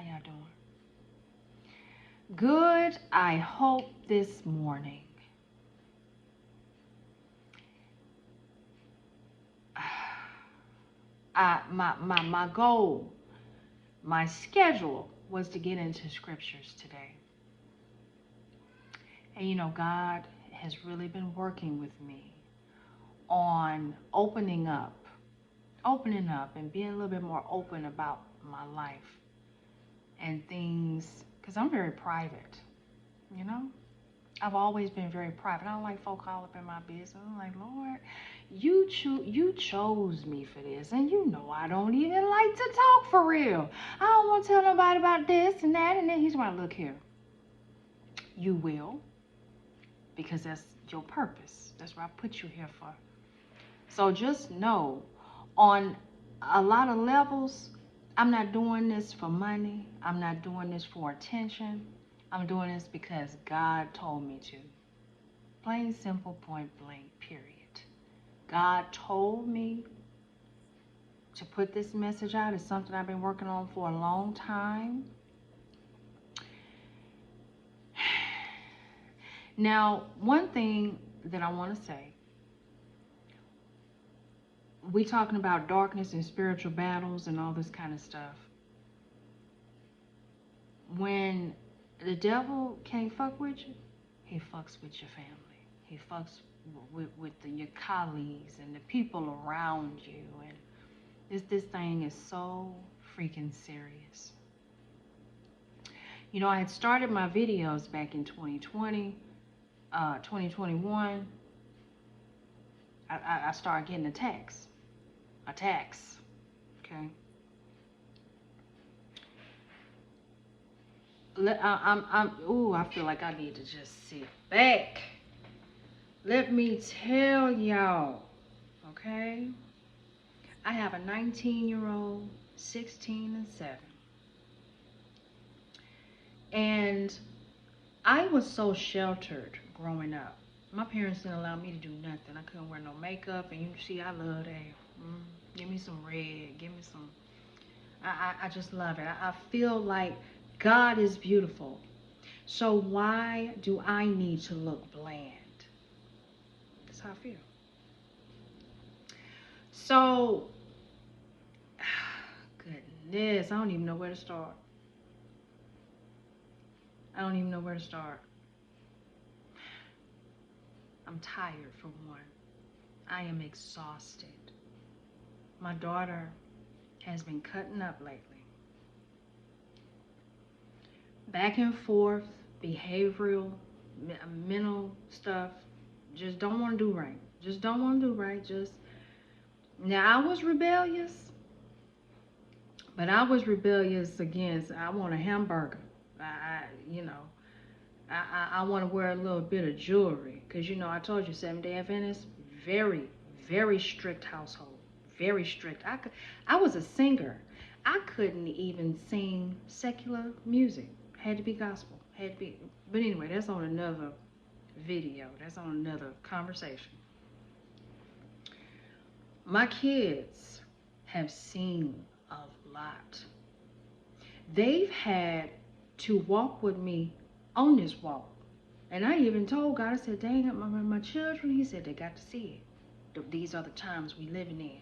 y'all doing? Good, I hope this morning. My goal, my schedule was to get into scriptures today. And you know, God has really been working with me on opening up and being a little bit more open about my life and things, because I'm very private, you know? I've always been very private. I don't like folk all up in my business. I'm like, Lord, you chose me for this, and you know I don't even like to talk for real. I don't want to tell nobody about this and that, and then he's like, look here, you will, because that's your purpose. That's what I put you here for. So just know, on a lot of levels, I'm not doing this for money. I'm not doing this for attention. I'm doing this because God told me to. Plain, simple, point blank, period. God told me to put this message out. It's something I've been working on for a long time. Now, one thing that I want to say, we talking about darkness and spiritual battles and all this kind of stuff. When the devil can't fuck with you, he fucks with your family. He fucks with your colleagues and the people around you. And this thing is so freaking serious. You know, I had started my videos back in 2020, 2021. I started getting attacks, okay? I feel like I need to just sit back. Let me tell y'all, okay? I have a 19-year-old, 16 and 7. And I was so sheltered growing up. My parents didn't allow me to do nothing. I couldn't wear no makeup, and you see, I love that. Give me some red, give me some, I just love it. I feel like God is beautiful. So why do I need to look bland? That's how I feel. So, goodness, I don't even know where to start. I'm tired, for one. I am exhausted. My daughter has been cutting up lately. Back and forth, behavioral, mental stuff. Just don't want to do right. Now, I was rebellious, but I was rebellious against, I want a hamburger. I want to wear a little bit of jewelry. Because, you know, I told you, Seventh-day Adventist, very, very strict household. Very strict. I was a singer. I couldn't even sing secular music. Had to be gospel. But anyway, that's on another video. That's on another conversation. My kids have seen a lot. They've had to walk with me on this walk. And I even told God, I said, dang it, my children, he said, they got to see it. These are the times we living in.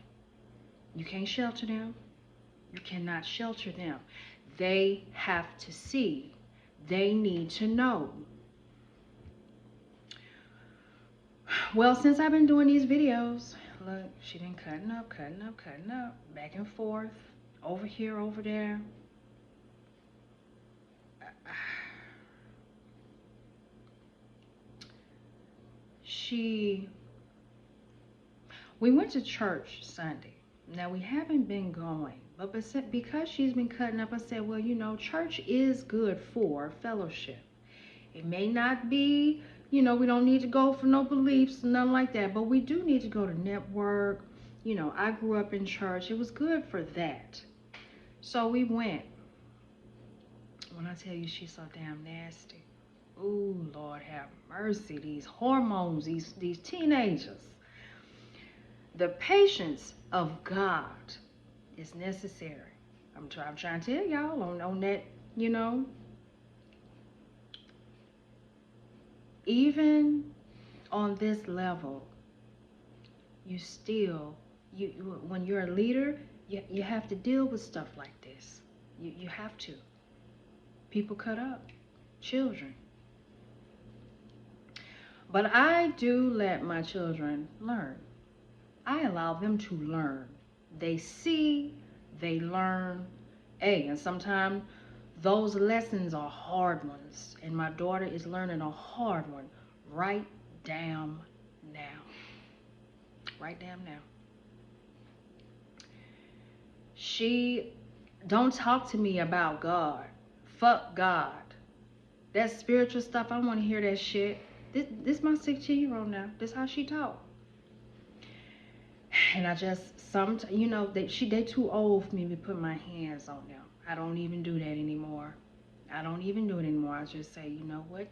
You can't shelter them. You cannot shelter them. They have to see. They need to know. Well, since I've been doing these videos, look, she been cutting up, back and forth, over here, over there. We went to church Sunday. Now, we haven't been going, but because she's been cutting up, I said, well, you know, church is good for fellowship. It may not be, you know, we don't need to go for no beliefs, nothing like that, but we do need to go to network. You know, I grew up in church. It was good for that. So we went. When I tell you she's so damn nasty. Ooh, Lord have mercy. These hormones, these teenagers. The patience of God is necessary, I'm trying to tell y'all on that, you know, even on this level, you still, when you're a leader, you have to deal with stuff like this. You have to. People cut up, children. But I do let my children learn. I allow them to learn. They see, they learn. Hey, and sometimes those lessons are hard ones. And my daughter is learning a hard one right damn now. Right damn now. She don't talk to me about God. Fuck God. That spiritual stuff, I want to hear that shit. This my 16-year-old now. This how she talk. And I just you know, they too old for me to put my hands on them. I don't even do that anymore. I don't even do it anymore. I just say, you know what?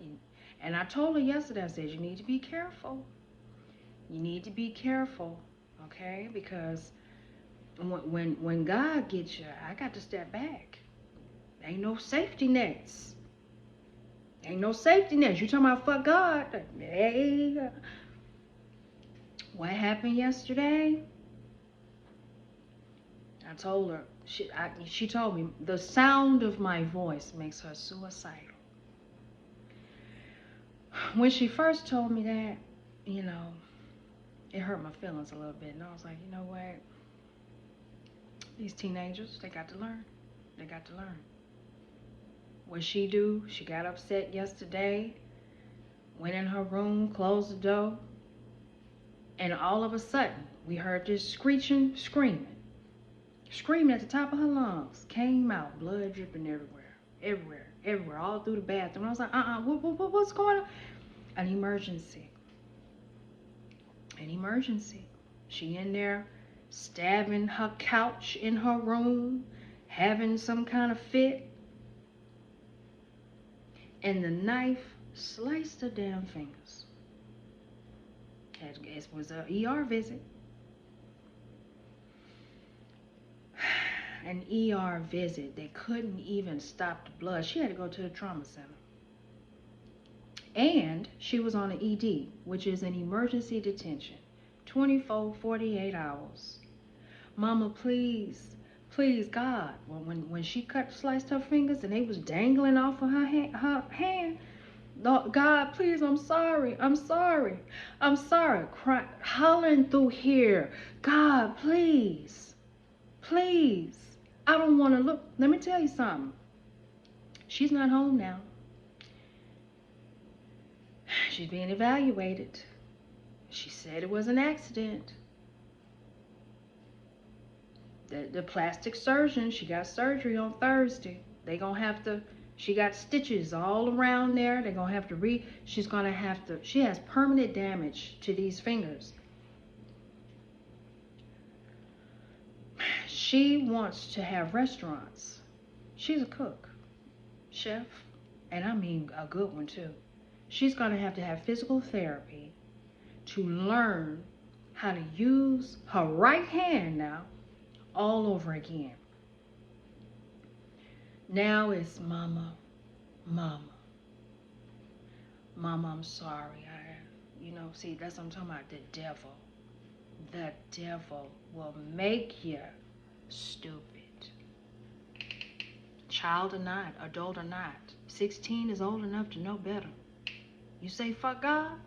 And I told her yesterday, I said, you need to be careful. You need to be careful, okay? Because when God gets you, I got to step back. Ain't no safety nets. Ain't no safety nets. You talking about fuck God? Hey. What happened yesterday? I told her. She told me the sound of my voice makes her suicidal. When she first told me that, you know, it hurt my feelings a little bit. And I was like, you know what? These teenagers, they got to learn. They got to learn. What she do? She got upset yesterday, went in her room, closed the door, and all of a sudden, we heard this screeching, screaming at the top of her lungs. Came out, blood dripping everywhere, all through the bathroom. I was like, what's going on? An emergency. She in there stabbing her couch in her room, having some kind of fit. And the knife sliced her damn fingers. It was an ER visit. An ER visit. They couldn't even stop the blood. She had to go to the trauma center. And she was on an ED, which is an emergency detention. 24, 48 hours. Mama, please, God. When she sliced her fingers and they was dangling off of her hand, God, please, I'm sorry, hollering through here, God, please, I don't want to look. Let me tell you something. She's not home now. She's being evaluated. She said it was an accident. The plastic surgeon, she got surgery on Thursday. They gonna have to, she got stitches all around there. They're gonna have to she has permanent damage to these fingers. She wants to have restaurants. She's a cook, chef, and I mean a good one too. She's gonna have to have physical therapy to learn how to use her right hand now all over again. Now it's mama, I'm sorry. See, that's what I'm talking about. The devil will make you stupid. Child or not, adult or not, 16 is old enough to know better. You say fuck God?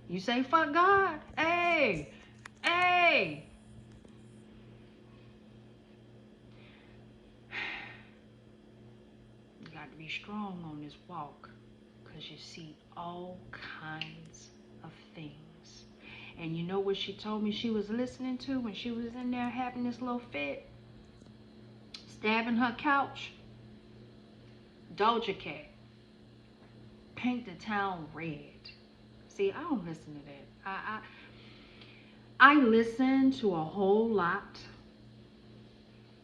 You say fuck God? Hey! You got to be strong on this walk, because you see all kinds of things. And you know what she told me she was listening to when she was in there having this little fit? Stabbing her couch? Doja Cat. Paint the town red. See, I don't listen to that. I listen to a whole lot.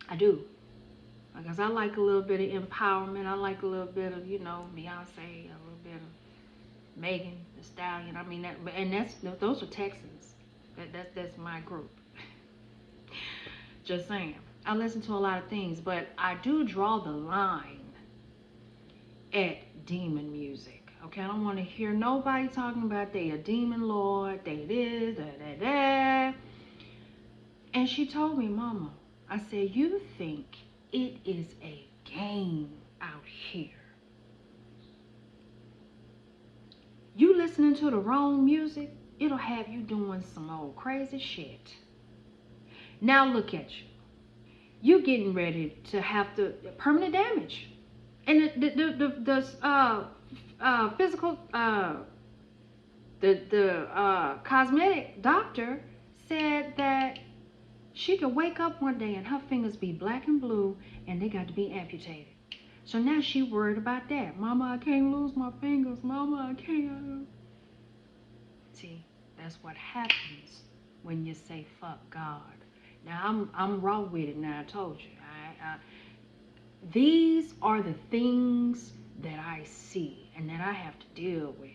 I do. Because I like a little bit of empowerment. I like a little bit of, Beyonce, a little bit of Megan Thee Stallion. I mean, those are Texans. That's my group. Just saying. I listen to a lot of things, but I do draw the line at demon music. Okay, I don't want to hear nobody talking about they a demon lord, they this, that. And she told me, Mama, I said, you think it is a game out here. You listening to the wrong music, it'll have you doing some old crazy shit. Now look at you. You getting ready to have the permanent damage. And the physical, the cosmetic doctor said that she could wake up one day and her fingers be black and blue and they got to be amputated. So now she worried about that. Mama, I can't lose my fingers. Mama, I can't. See, that's what happens when you say fuck God. Now I'm raw with it now. I told you. These are the things that I see and that I have to deal with.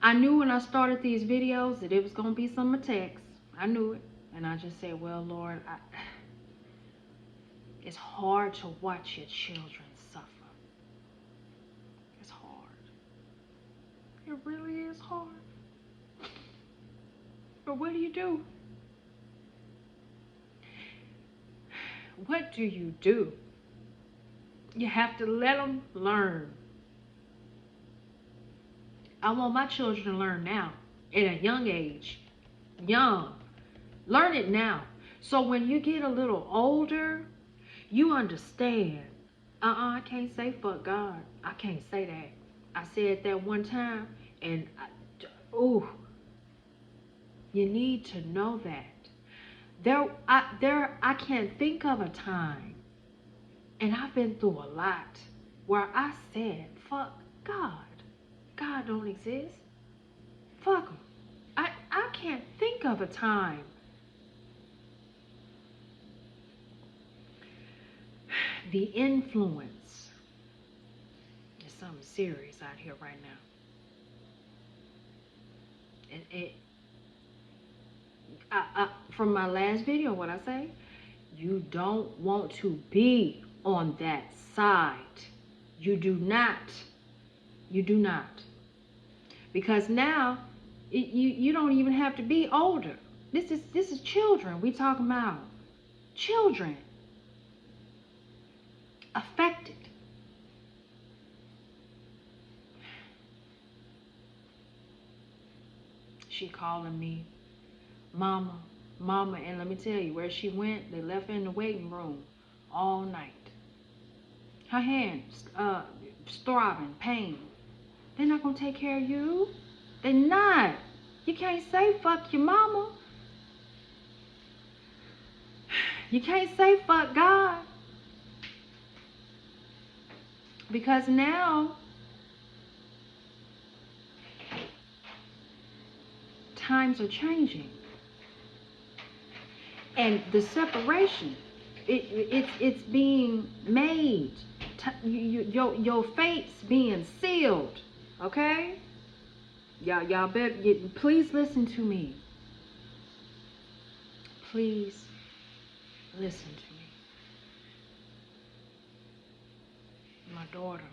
I knew when I started these videos that it was going to be some attacks. I knew it. And I just said, well, Lord, it's hard to watch your children suffer. It's hard. It really is hard. But what do you do? What do you do? You have to let them learn. I want my children to learn now at a young age. Young. Learn it now. So when you get a little older, you understand. I can't say fuck God. I can't say that. I said that one time and you need to know that. I can't think of a time, and I've been through a lot, where I said, fuck God. God don't exist. Fuck him. I can't think of a time. The influence is something serious out here right now. From my last video, what I say? You don't want to be on that side. You do not. You do not. Because now, you don't even have to be older. This is children. We talking about children affected. She calling me mama, and let me tell you, where she went, they left her in the waiting room all night. Her hands throbbing, pain. They're not gonna take care of you. They're not. You can't say fuck your mama. You can't say fuck God. Because now times are changing. And the separation, it's being made. Your fate's being sealed. Okay? Y'all better, please listen to me. Please listen to me. My daughter,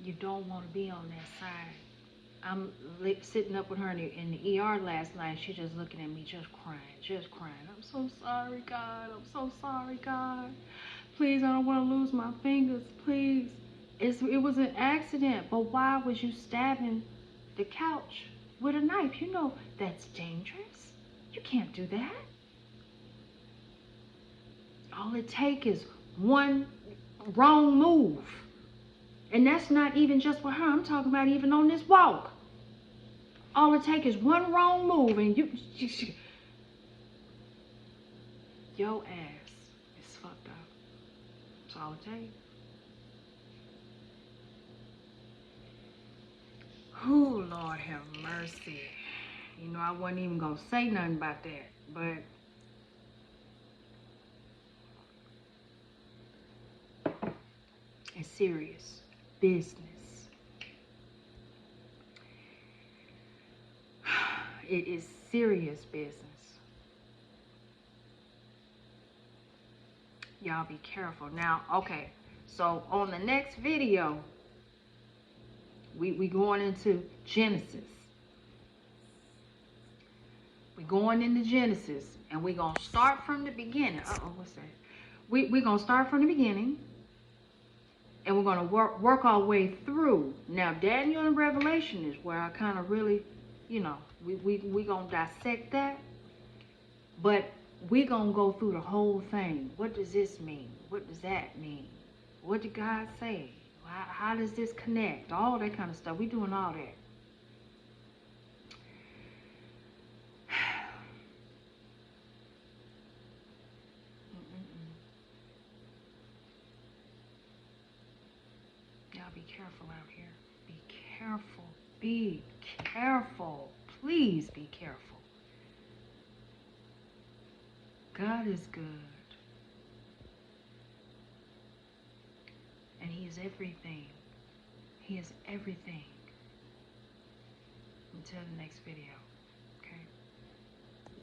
you don't want to be on that side. I'm sitting up with her in the ER last night. She's just looking at me, just crying. I'm so sorry, God. I'm so sorry, God. Please, I don't want to lose my fingers. Please. It was an accident, but why was you stabbing the couch with a knife? You know that's dangerous. You can't do that. All it takes is one wrong move. And that's not even just with her. I'm talking about even on this walk. All it takes is one wrong move and your ass is fucked up. That's all it takes. Oh, Lord have mercy. You know, I wasn't even going to say nothing about that, but it's serious business. It is serious business. Y'all be careful. Now, okay, so on the next video, we going into Genesis. We going into Genesis, and we gonna start from the beginning. What's that? We gonna start from the beginning, and we're gonna work our way through. Now, Daniel and Revelation is where I kind of really, you know, we gonna dissect that, but we gonna go through the whole thing. What does this mean? What does that mean? What did God say? How does this connect? All that kind of stuff. We doing all that. Y'all be careful out here. Be careful. Be careful. Please be careful. God is good. And He is everything. He is everything. Until the next video.